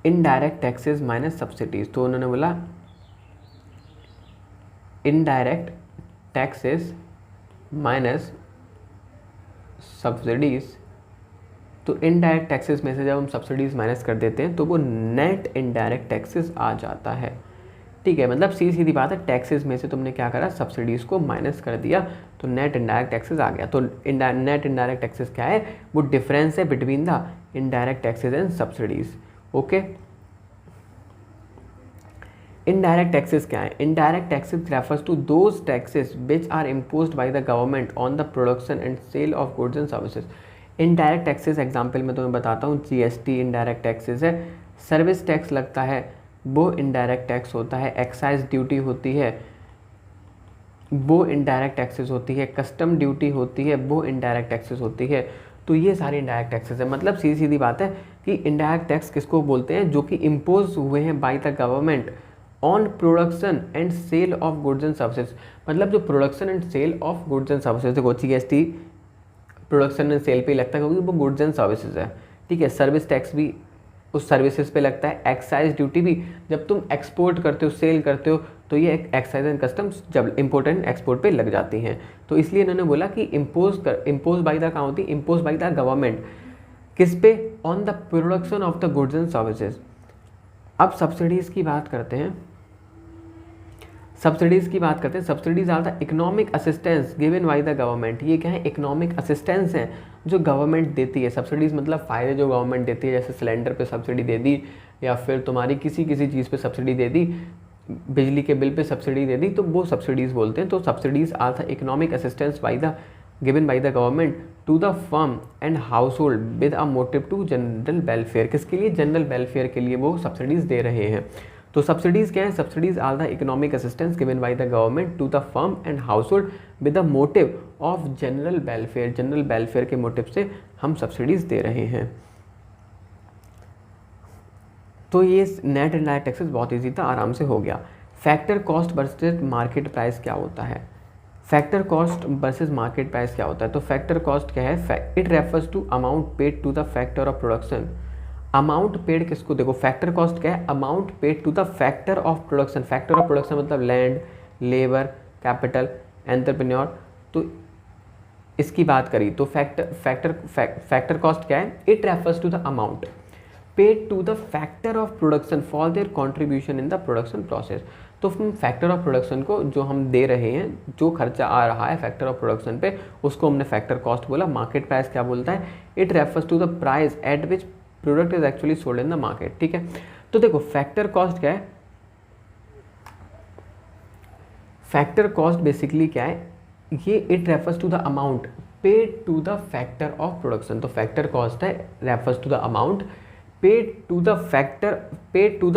इनडायरेक्ट टैक्सेस माइनस सब्सिडीज, तो उन्होंने बोला इनडायरेक्ट टैक्सेस माइनस सब्सिडीज़। तो इनडायरेक्ट टैक्सेस में से जब हम सब्सिडीज़ माइनस कर देते हैं तो वो नेट इनडायरेक्ट टैक्सेस आ जाता है। ठीक है, मतलब सीधी बात है, टैक्सेस में से तुमने क्या करा, सब्सिडीज़ को माइनस कर दिया तो नेट इनडायरेक्ट टैक्सेस आ गया। तो नेट इनडायरेक्ट टैक्सेस क्या है, वो डिफरेंस है between the indirect taxes and subsidies. Okay, indirect taxes क्या है, indirect taxes refers to those taxes which are imposed by the government on the production and sale of goods and services. Indirect taxes example में तुम्हें बताता हूँ, जीएसटी इनडायरेक्ट टैक्सेस है, सर्विस टैक्स लगता है वो इनडायरेक्ट टैक्स होता है, एक्साइज ड्यूटी होती है वो इनडायरेक्ट टैक्सेस होती है, कस्टम ड्यूटी होती है वो इनडायरेक्ट टैक्सेस होती है। तो ये सारी इनडायरेक्ट टैक्सेस है। मतलब सीधी बात है कि इनडायरेक्ट टैक्स किसको बोलते हैं, जो कि इम्पोज हुए हैं by the government on production and sale of goods and services. मतलब जो production and sale of goods and services, देखो जीएसटी प्रोडक्शन एंड सेल पे लगता है क्योंकि वो गुड्स एंड सर्विसेज है। ठीक है, सर्विस टैक्स भी उस सर्विसेज पे लगता है, एक्साइज ड्यूटी भी जब तुम एक्सपोर्ट करते हो सेल करते हो तो ये एक्साइज एंड कस्टम्स जब इम्पोर्ट एंड एक्सपोर्ट पे लग जाती हैं। तो इसलिए इन्होंने बोला कि इम्पोज बाई द कहाँ होती है, इम्पोज बाई द गवर्नमेंट, किस पे, on the production of the goods and services. अब सब्सिडीज़ की बात करते हैं, subsidies are the economic assistance given by the government. ये क्या है, इकोनॉमिक असिस्टेंस है जो गवर्नमेंट देती है। सब्सिडीज़ मतलब फ़ायदे जो गवर्नमेंट देती है, जैसे सिलेंडर पे सब्सिडी दे दी या फिर तुम्हारी किसी चीज़ पे सब्सिडी दे दी, बिजली के बिल पे सब्सिडी दे दी, तो वो सब्सिडीज़ बोलते हैं। तो subsidies are the economic assistance given by the government to the firm and household with a motive to general welfare. किसके लिए, जनरल वेलफेयर के लिए वो सब्सिडीज़ दे रहे हैं। तो सब्सिडीज़ क्या है, subsidies are the economic assistance given by the government to the firm and household with the motive of general welfare. General welfare के मोटिव से हम सब्सिडीज़ दे रहे हैं। तो ये नेट इनडायरेक्ट टैक्सेस बहुत ईजी था, आराम से हो गया। Factor cost versus market price क्या होता है, factor cost versus market price क्या होता है। तो फैक्टर कॉस्ट क्या है, it refers to amount paid to the factor of production. Amount paid किसको, देखो फैक्टर कॉस्ट क्या है, amount paid to the factor of production. Factor of production मतलब लैंड, लेबर, कैपिटल, एंटरप्रेन्योर। तो इसकी बात करी तो फैक्टर कॉस्ट क्या है, it refers to the amount paid to the factor of production for their contribution in the production process. तो फैक्टर ऑफ प्रोडक्शन को जो हम दे रहे हैं, जो खर्चा आ रहा है फैक्टर ऑफ प्रोडक्शन पे, उसको हमने फैक्टर कॉस्ट बोला। मार्केट प्राइस क्या बोलता है, it refers to the price at which product is actually sold in the market. ठीक है, तो देखो फैक्टर कॉस्ट क्या है, फैक्टर कॉस्ट बेसिकली क्या है, ये it refers to the amount paid to the factor of production. तो फैक्टर कॉस्ट है refers to the amount paid to the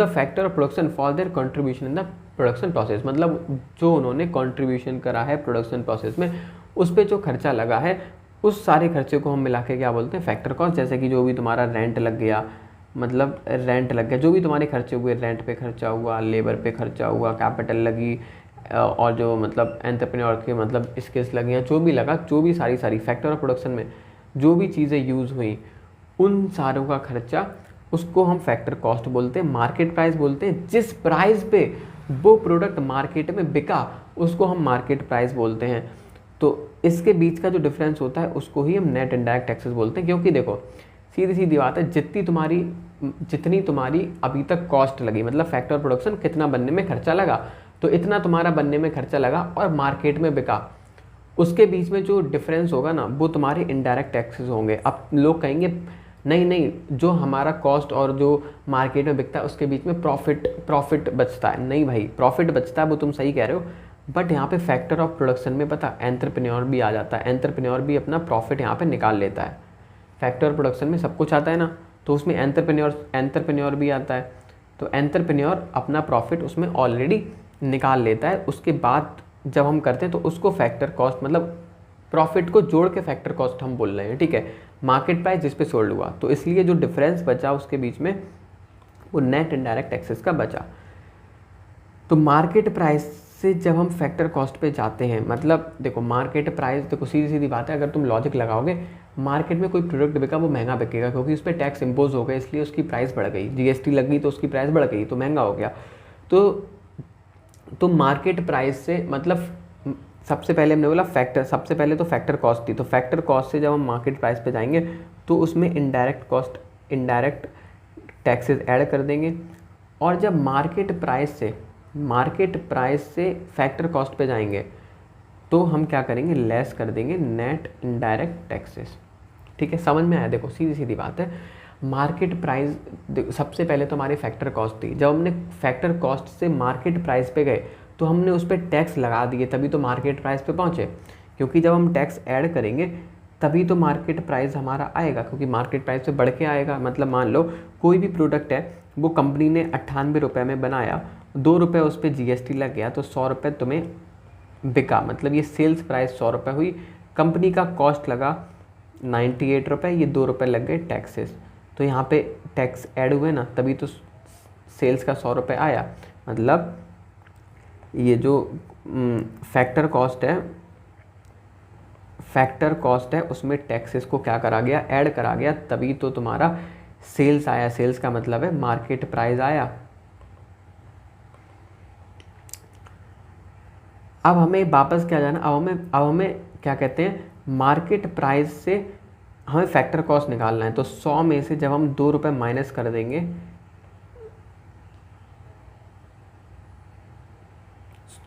factor of production for their contribution in the production process. मतलब जो उन्होंने कंट्रीब्यूशन करा है प्रोडक्शन प्रोसेस में, उस पर जो खर्चा लगा है, उस सारे खर्चे को हम मिला के क्या बोलते हैं, फैक्टर कॉस्ट। जैसे कि जो भी तुम्हारा रेंट लग गया, मतलब रेंट लग गया, जो भी तुम्हारे खर्चे हुए, रेंट पे खर्चा हुआ, लेबर पे खर्चा हुआ, कैपिटल लगी, और जो मतलब एंटरप्रेन्योर के मतलब स्किल्स लगी हैं, जो भी लगा, जो भी सारी फैक्टर ऑफ प्रोडक्शन में जो भी चीज़ें यूज़ हुई, उन सारों का खर्चा, उसको हम फैक्टर कॉस्ट बोलते हैं। मार्केट प्राइस बोलते हैं जिस प्राइस पे वो प्रोडक्ट मार्केट में बिका, उसको हम मार्केट प्राइस बोलते हैं। तो इसके बीच का जो डिफरेंस होता है उसको ही हम नेट इनडायरेक्ट टैक्सेस बोलते हैं। क्योंकि देखो सीधी बात है, जितनी तुम्हारी अभी तक कॉस्ट लगी, मतलब फैक्टर प्रोडक्शन कितना बनने में खर्चा लगा, तो इतना तुम्हारा बनने में खर्चा लगा और मार्केट में बिका, उसके बीच में जो डिफरेंस होगा ना, वो तुम्हारे इनडायरेक्ट टैक्सेस होंगे। अब लोग कहेंगे नहीं, जो हमारा कॉस्ट और जो मार्केट में बिकता है उसके बीच में प्रॉफिट बचता है। नहीं भाई, प्रॉफिट बचता है, वो तुम सही कह रहे हो, बट यहाँ पे फैक्टर ऑफ प्रोडक्शन में पता एंटरप्रेन्योर भी आ जाता है। एंटरप्रेन्योर भी अपना प्रॉफिट यहाँ पे निकाल लेता है। फैक्टर ऑफ प्रोडक्शन में सब कुछ आता है ना, तो उसमें एंटरप्रेन्योर भी आता है। तो एंटरप्रेन्योर अपना प्रॉफिट उसमें ऑलरेडी निकाल लेता है। उसके बाद जब हम करते हैं तो उसको फैक्टर कॉस्ट, मतलब प्रॉफिट को जोड़ के फैक्टर कॉस्ट हम बोल रहे हैं। ठीक है, मार्केट प्राइस जिस पे सोल्ड हुआ, तो इसलिए जो डिफरेंस बचा उसके बीच में, वो नेट इनडायरेक्ट टैक्सेस का बचा। तो मार्केट प्राइस से जब हम फैक्टर कॉस्ट पे जाते हैं, मतलब देखो मार्केट प्राइस, देखो सीधी सीधी बात है, अगर तुम लॉजिक लगाओगे मार्केट में कोई प्रोडक्ट बिका वो महंगा बिकेगा क्योंकि उस पर टैक्स इम्पोज हो गया, इसलिए उसकी प्राइस बढ़ गई, जीएसटी लग गई तो उसकी प्राइस बढ़ गई तो महंगा हो गया। तो मार्केट प्राइस से मतलब सबसे पहले हमने बोला फैक्टर, सबसे पहले तो फैक्टर कॉस्ट थी, तो फैक्टर कॉस्ट से जब हम मार्केट प्राइस पे जाएंगे तो उसमें indirect cost, indirect taxes add कर देंगे। और जब मार्केट प्राइस से फैक्टर कॉस्ट पे जाएंगे तो हम क्या करेंगे, लेस कर देंगे नेट इनडायरेक्ट टैक्सेस। ठीक है, समझ में आया? देखो सीधी सीधी बात है, मार्केट प्राइस सबसे पहले तो हमारी फैक्टर कॉस्ट थी, जब हमने फैक्टर कॉस्ट से मार्केट प्राइस पे गए तो हमने उस पर टैक्स लगा दिए, तभी तो मार्केट प्राइस पे पहुँचे, क्योंकि जब हम टैक्स ऐड करेंगे तभी तो मार्केट प्राइस हमारा आएगा, क्योंकि मार्केट प्राइस से बढ़ के आएगा। मतलब मान लो कोई भी प्रोडक्ट है, वो कंपनी ने 98 रुपये में बनाया, 2 रुपये उस पर जीएसटी लग गया तो 100 रुपये तुम्हें बिका, मतलब ये सेल्स प्राइस 100 रुपये हुई, कंपनी का कॉस्ट लगा 98 रुपये, ये 2 रुपये लग गए टैक्सेस, तो यहाँ पे टैक्स ऐड हुए ना, तभी तो सेल्स का 100 रुपये आया। मतलब ये जो फैक्टर कॉस्ट है उसमें टैक्सेस को क्या करा गया, ऐड करा गया, तभी तो तुम्हारा सेल्स आया। सेल्स का मतलब है मार्केट प्राइस आया। अब हमें वापस क्या जाना, अब हमें क्या कहते हैं, मार्केट प्राइस से हमें फैक्टर कॉस्ट निकालना है। तो 100 में से जब हम 2 रुपये माइनस कर देंगे,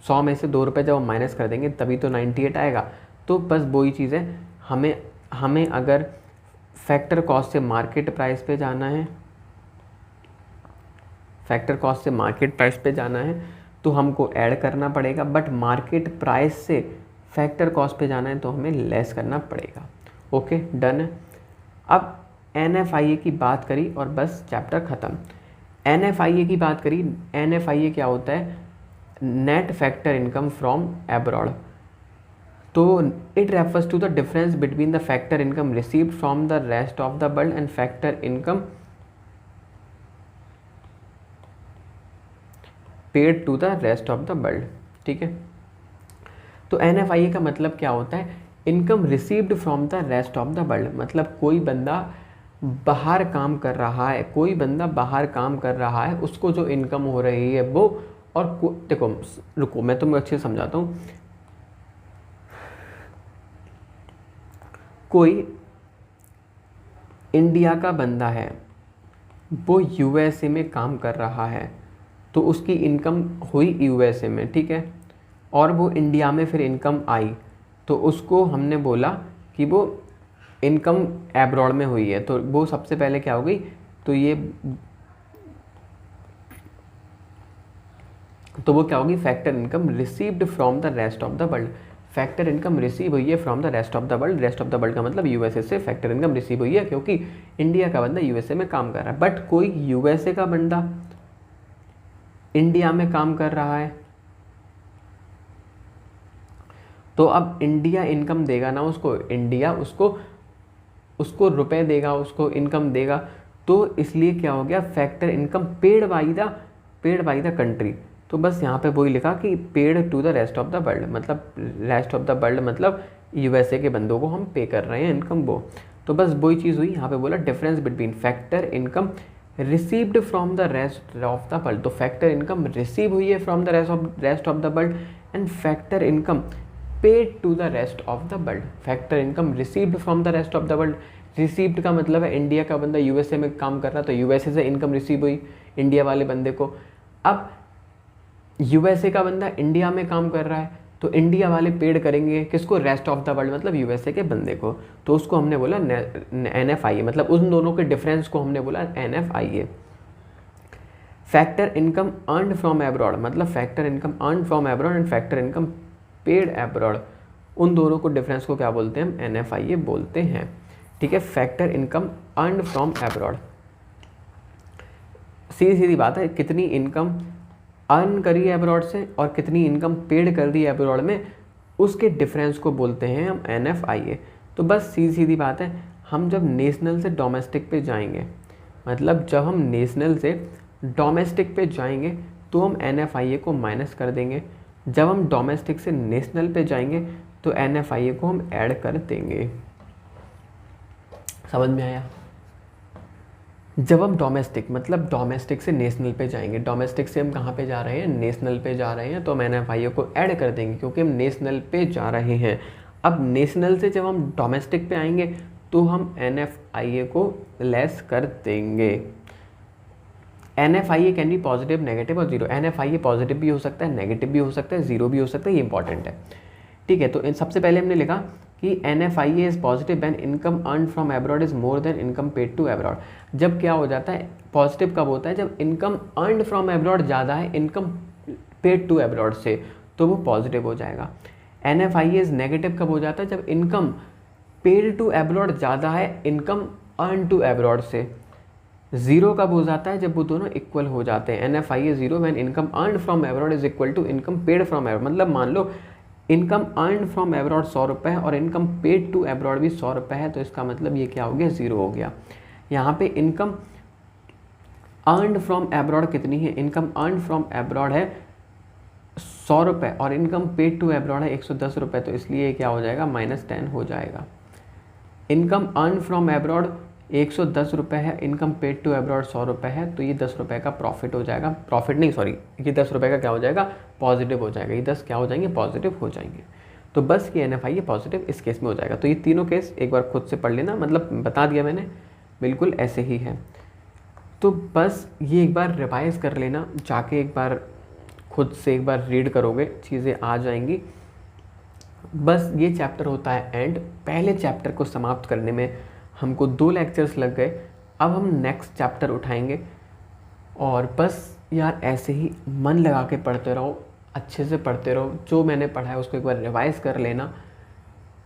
100 में से 2 रुपये जब हम माइनस कर देंगे तभी तो 98 आएगा। तो बस वही चीज़ है, हमें अगर फैक्टर कॉस्ट से मार्केट प्राइस पे जाना है, फैक्टर कॉस्ट से मार्केट प्राइस पे जाना है तो हमको ऐड करना पड़ेगा, बट मार्केट प्राइस से फैक्टर कॉस्ट पे जाना है तो हमें लेस करना पड़ेगा। ओके, डन है। अब NFIA की बात करी और बस चैप्टर ख़त्म। NFIA की बात करी, NFIA क्या होता है, net factor income from abroad. तो it refers to the difference between the factor income received from the rest of the world and factor income paid to the rest of the world. ठीक है, तो NFIA का मतलब क्या होता है, income received from the rest of the world. मतलब कोई बंदा बाहर काम कर रहा है, उसको जो इनकम हो रही है वो, और देखो रुको मैं तुम्हें अच्छे से समझाता हूँ। कोई इंडिया का बंदा है, वो USA में काम कर रहा है, तो उसकी इनकम हुई USA में, ठीक है, और वो इंडिया में फिर इनकम आई, तो उसको हमने बोला कि वो इनकम एब्रॉड में हुई है, तो वो सबसे पहले क्या हो गई, तो वो क्या होगी, factor income received from the rest of the world. Factor income receive हुई है from the rest of the world. Rest of the world का मतलब USA से फैक्टर इनकम रिसीव हुई है, क्योंकि इंडिया का बंदा USA में काम कर रहा है, बट कोई USA का बंदा इंडिया में काम कर रहा है, तो अब इंडिया इनकम देगा ना उसको, इंडिया उसको रुपए देगा, उसको इनकम देगा, तो इसलिए क्या हो गया, factor income paid by the country. तो बस यहाँ पे वही लिखा कि paid to the rest of the world, मतलब रेस्ट ऑफ द वर्ल्ड मतलब USA के बंदों को हम पे कर रहे हैं इनकम वो। तो बस वही चीज़ हुई, यहाँ पे बोला difference between factor income received from the rest of the world. तो फैक्टर इनकम रिसीव हुई है from the rest of the world and factor income paid to the rest of the world. Factor income received from the rest of the world, received का मतलब है इंडिया का बंदा USA में काम कर रहा, तो USA से इनकम रिसीव हुई इंडिया वाले बंदे को। अब USA का बंदा इंडिया में काम कर रहा है, तो इंडिया वाले पेड करेंगे किसको, रेस्ट ऑफ द वर्ल्ड मतलब USA के बंदे को, तो उसको हमने बोला NFIA, मतलब उन दोनों के डिफरेंस को हमने बोला NFIA। Factor income earned from abroad, मतलब factor income earned from abroad and factor income paid abroad, उन दोनों को डिफरेंस को क्या बोलते हैं, हम NFIA बोलते हैं। ठीक है, factor income earned from abroad, सीधी सीधी बात है, कितनी इनकम अर्न करी है एब्रॉड से और कितनी इनकम पेड कर दी है एब्रॉड में, उसके डिफरेंस को बोलते हैं हम NFIA। तो बस सीधी सीधी बात है, हम जब नेशनल से डोमेस्टिक पे जाएंगे, मतलब जब हम नेशनल से डोमेस्टिक पे जाएंगे तो हम NFIA को माइनस कर देंगे, जब हम डोमेस्टिक से नेशनल पे जाएंगे तो NFIA को हम ऐड कर देंगे। समझ में आया? जब हम डोमेस्टिक मतलब डोमेस्टिक से नेशनल पे जाएंगे, डोमेस्टिक से हम कहाँ पे जा रहे हैं, नेशनल पे जा रहे हैं, तो हम NFIA को ऐड कर देंगे क्योंकि हम नेशनल पे जा रहे हैं। अब नेशनल से जब हम डोमेस्टिक पे आएंगे तो हम NFIA को लेस कर देंगे। NFIA can be positive, negative और जीरो। NFIA पॉजिटिव भी हो सकता है, नेगेटिव भी हो सकता है, जीरो भी हो सकता है, ये इंपॉर्टेंट है। ठीक है, तो इन सबसे पहले हमने लिखा कि NFIA is positive when income earn from abroad is more than income paid to abroad. जब क्या हो जाता है, पॉजिटिव कब होता है, जब इनकम अर्न फ्रॉम अब्रॉड ज़्यादा है इनकम पेड टू अब्रॉड से, तो वो पॉजिटिव हो जाएगा। NFIA इज नेगेटिव कब हो जाता है, जब इनकम पेड टू अब्रॉड ज़्यादा है इनकम अर्न टू अब्रॉड से। जीरो कब हो जाता है, जब वो दोनों इक्वल हो जाते हैं। NFIA zero when income earn from abroad is equal to income paid from abroad. मतलब मान लो इनकम अर्न फ्रॉम अब्रॉड 100 रुपये है और इनकम पेड टू अब्रॉड भी 100 रुपये है, तो इसका मतलब ये क्या हो गया, जीरो हो गया। यहाँ पे इनकम अर्न फ्रॉम अब्रॉड कितनी है, इनकम अर्न फ्रॉम अब्रॉड है 100 रुपये और इनकम पेड टू अब्रॉड है 110 रुपये, तो इसलिए क्या हो जाएगा, -10 हो जाएगा। इनकम अर्न फ्रॉम अब्रॉड 110 रुपये है, इनकम पेड टू अब्रॉड 100 रुपये है, तो ये 10 रुपये का प्रॉफिट हो जाएगा। प्रॉफिट नहीं, सॉरी, ये 10 रुपये का क्या हो जाएगा, पॉजिटिव हो जाएगा। ये 10 क्या हो जाएंगे, पॉजिटिव हो जाएंगे। तो बस ये NFIA पॉजिटिव इस केस में हो जाएगा। तो ये तीनों केस एक बार खुद से पढ़ लेना, मतलब बता दिया मैंने, बिल्कुल ऐसे ही है। तो बस ये एक बार रिवाइज कर लेना, जाके एक बार खुद से एक बार रीड करोगे, चीज़ें आ जाएंगी। बस ये चैप्टर होता है एंड। पहले चैप्टर को समाप्त करने में हमको 2 लेक्चर्स लग गए। अब हम नेक्स्ट चैप्टर उठाएंगे और बस यार ऐसे ही मन लगा के पढ़ते रहो, अच्छे से पढ़ते रहो। जो मैंने पढ़ा है उसको एक बार रिवाइज कर लेना,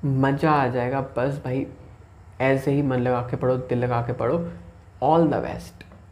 मज़ा आ जाएगा। बस भाई ऐसे ही मन लगा के पढ़ो, दिल लगा के पढ़ो। All the best.